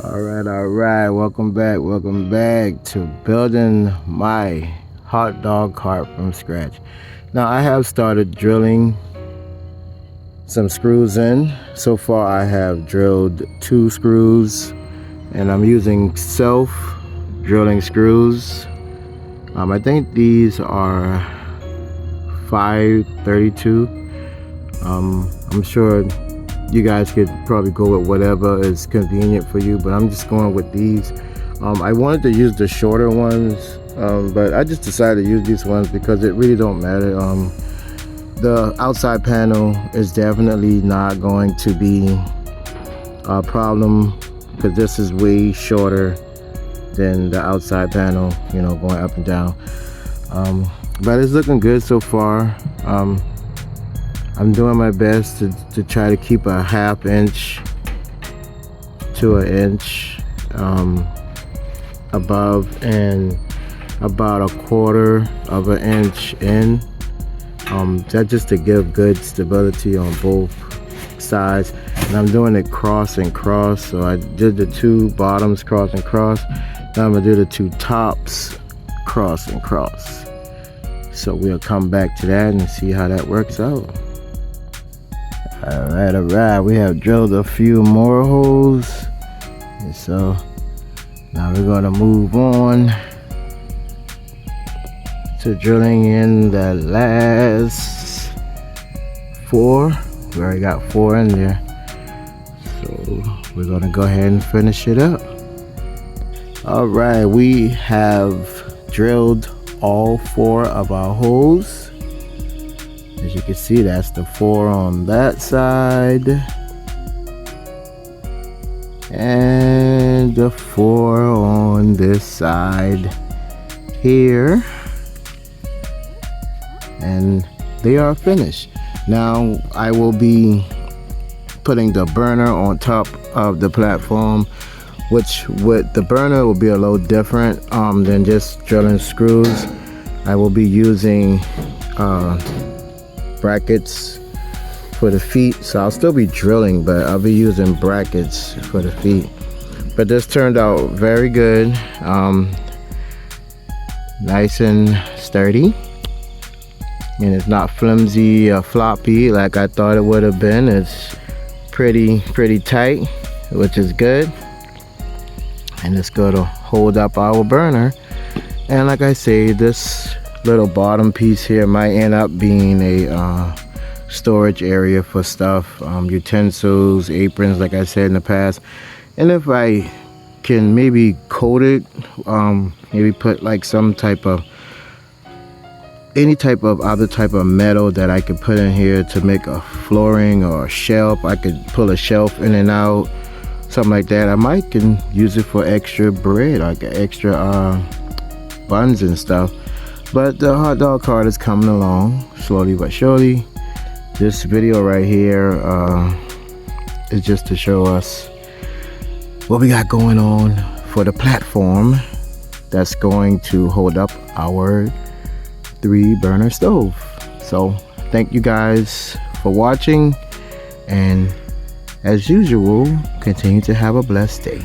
All right, welcome back to building my hot dog cart from scratch. Now I have started drilling some screws in. So far I have drilled 2 screws and I'm using self drilling screws. I think these are 532. I'm sure you guys could probably go with whatever is convenient for you, but I'm just going with these. I wanted to use the shorter ones, but I just decided to use these ones because it really don't matter. The outside panel is definitely not going to be a problem because this is way shorter than the outside panel, you know, going up and down. But it's looking good so far. I'm doing my best to try to keep a 1/2 inch to 1 inch above and about 1/4 of an inch in. That's just to give good stability on both sides. And I'm doing it cross and cross. So I did the 2 bottoms cross and cross. Now I'm gonna do the 2 tops cross and cross. So we'll come back to that and see how that works out. All right, we have drilled a few more holes, and so now we're going to move on to drilling in the last 4. We already got 4 in there, so we're going to go ahead and finish it up. All right, we have drilled all 4 of our holes. As you can see, that's the 4 on that side and the 4 on this side here, and they are finished. Now I will be putting the burner on top of the platform, which with the burner will be a little different than just drilling screws. I will be using brackets for the feet, so I'll still be drilling, but I'll be using brackets for the feet. But this turned out very good, nice and sturdy, and it's not flimsy or floppy like I thought it would have been. It's pretty tight, which is good, and it's going to hold up our burner. And like I say, this little bottom piece here might end up being a storage area for stuff, utensils, aprons, like I said in the past. And if I can maybe coat it, maybe put like any type of other type of metal that I could put in here to make a flooring or a shelf. I could pull a shelf in and out, something like that. I might can use it for extra bread, like extra buns and stuff. But the hot dog cart is coming along slowly but surely. This video right here is just to show us what we got going on for the platform that's going to hold up our 3 burner stove. So thank you guys for watching, and as usual, continue to have a blessed day.